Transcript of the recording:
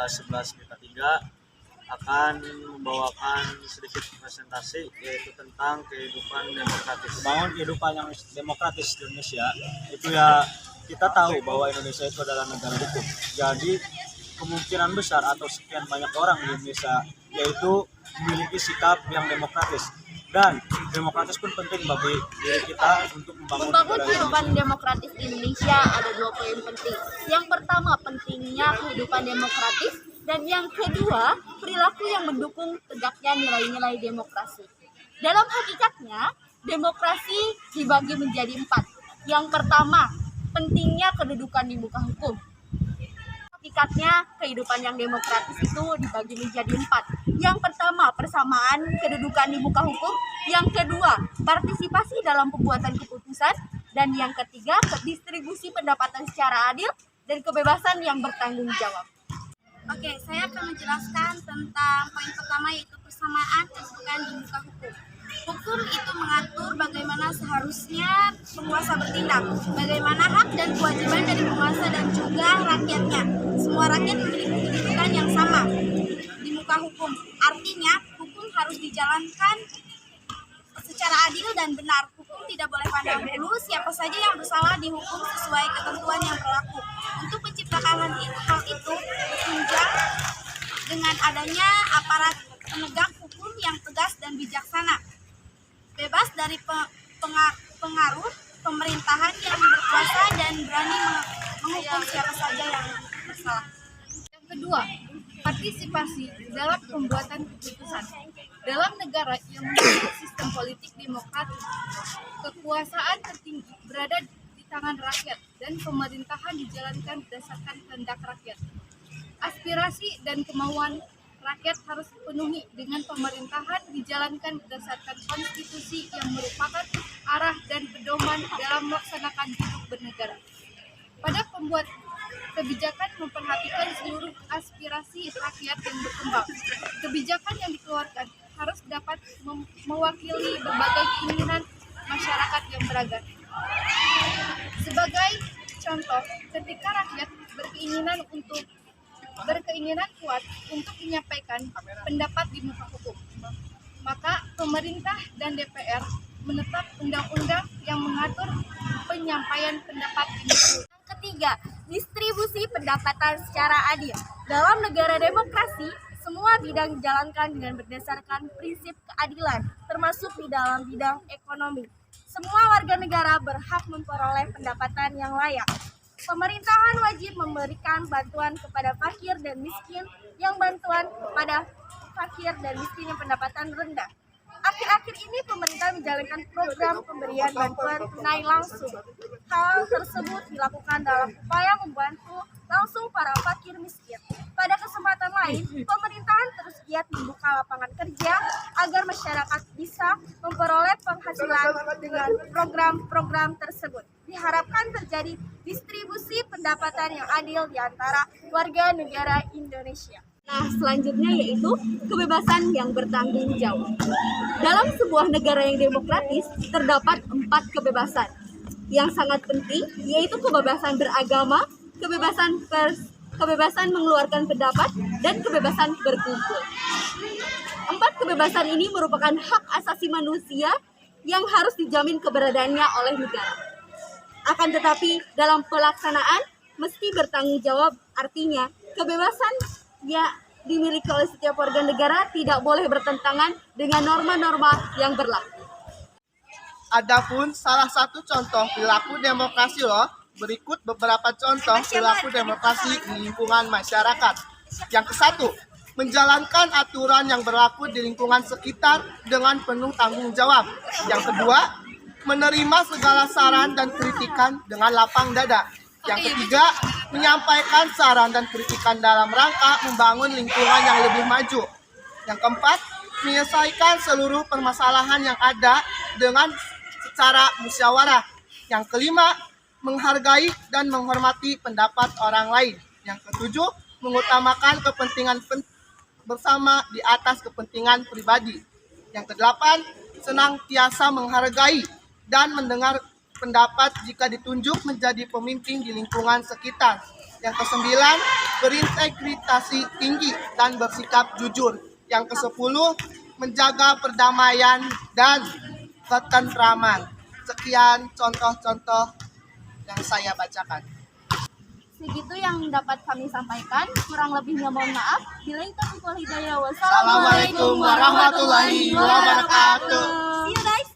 kelas 11 kita 3 akan membawakan sedikit presentasi yaitu tentang kehidupan demokratis. Membangun kehidupan yang demokratis di Indonesia itu ya, kita tahu bahwa Indonesia itu adalah negara hukum. Jadi kemungkinan besar atau sekian banyak orang di Indonesia yaitu memiliki sikap yang demokratis. Dan demokratis pun penting bagi diri kita untuk membangun kehidupan demokratis di Indonesia. Ada 2 poin penting. Yang pertama, pentingnya kehidupan demokratis, dan yang kedua, perilaku yang mendukung tegaknya nilai-nilai demokrasi. Dalam hakikatnya, demokrasi dibagi menjadi 4. Yang pertama, pentingnya kedudukan di muka hukum. Hakikatnya, kehidupan yang demokratis itu dibagi menjadi 4. Yang pertama, persamaan kedudukan di muka hukum. Yang kedua, partisipasi dalam pembuatan keputusan. Dan yang ketiga, distribusi pendapatan secara adil dan kebebasan yang bertanggung jawab. Oke, saya akan menjelaskan tentang poin pertama, yaitu persamaan kedudukan di muka hukum. Hukum itu mengatur bagaimana seharusnya penguasa bertindak, bagaimana hak dan kewajiban dari penguasa dan juga rakyatnya. Semua rakyat memiliki kedudukan yang sama di muka hukum. Artinya, hukum harus dijalankan secara adil dan benar. Hukum tidak boleh pandang bulu, siapa saja yang bersalah dihukum sesuai ketentuan yang berlaku. Untuk menciptakan hal itu bertunjang dengan adanya aparat penegak hukum yang tegas dan bijaksana, bebas dari pengaruh pemerintahan yang berkuasa dan berani menghukum siapa saja yang bersalah. Yang kedua, partisipasi dalam pembuatan keputusan. Dalam negara yang memiliki sistem politik demokratis, kekuasaan tertinggi berada di tangan rakyat dan pemerintahan dijalankan berdasarkan kehendak rakyat. Aspirasi dan kemauan rakyat harus dipenuhi dengan pemerintahan dijalankan berdasarkan konstitusi yang merupakan arah dan pedoman dalam melaksanakan hidup bernegara. Pada pembuat kebijakan memperhatikan seluruh aspirasi rakyat yang berkembang. Kebijakan yang dikeluarkan harus dapat mewakili berbagai keinginan masyarakat yang beragam. Sebagai contoh, ketika rakyat berkeinginan kuat untuk menyampaikan pendapat di muka hukum, maka pemerintah dan DPR menetap undang-undang yang mengatur penyampaian pendapat di muka hukum. Yang ketiga, distribusi pendapatan secara adil. Dalam negara demokrasi, semua bidang dijalankan dengan berdasarkan prinsip keadilan, termasuk di dalam bidang ekonomi. Semua warga negara berhak memperoleh pendapatan yang layak. Pemerintahan wajib memberikan bantuan kepada fakir dan miskin, yang bantuan kepada fakir dan miskin yang pendapatan rendah. Akhir-akhir ini pemerintah menjalankan program pemberian bantuan tunai langsung. Hal tersebut dilakukan dalam upaya membantu langsung para fakir miskin. Pada kesempatan lain, pemerintahan terus giat membuka lapangan kerja agar masyarakat bisa memperoleh penghasilan dengan program-program tersebut. Diharapkan terjadi distribusi pendapatan yang adil di antara warga negara Indonesia. Nah, selanjutnya yaitu kebebasan yang bertanggung jawab. Dalam sebuah negara yang demokratis, terdapat 4 kebebasan yang sangat penting, yaitu kebebasan beragama, kebebasan pers, kebebasan mengeluarkan pendapat, dan kebebasan berkumpul. 4 kebebasan ini merupakan hak asasi manusia yang harus dijamin keberadaannya oleh negara. Akan tetapi, dalam pelaksanaan mesti bertanggung jawab, artinya kebebasan dimiliki oleh setiap warga negara tidak boleh bertentangan dengan norma-norma yang berlaku. Adapun salah satu contoh perilaku demokrasi berikut beberapa contoh perilaku demokrasi di lingkungan masyarakat. Yang ke-1, menjalankan aturan yang berlaku di lingkungan sekitar dengan penuh tanggung jawab. Yang kedua, menerima segala saran dan kritikan dengan lapang dada. Yang ketiga, menyampaikan saran dan kritikan dalam rangka membangun lingkungan yang lebih maju. Yang keempat, menyelesaikan seluruh permasalahan yang ada dengan secara musyawarah. Yang kelima, menghargai dan menghormati pendapat orang lain. Yang ketujuh, mengutamakan kepentingan bersama di atas kepentingan pribadi. Yang kedelapan, senantiasa menghargai dan mendengar pendapat jika ditunjuk menjadi pemimpin di lingkungan sekitar. Yang ke-9, berintegritas tinggi dan bersikap jujur. Yang ke-10, menjaga perdamaian dan ketentraman. Sekian contoh-contoh yang saya bacakan. Segitu yang dapat kami sampaikan. Kurang lebihnya mohon maaf. Billahi taufiq wal hidayah. Assalamualaikum warahmatullahi wabarakatuh. See you guys.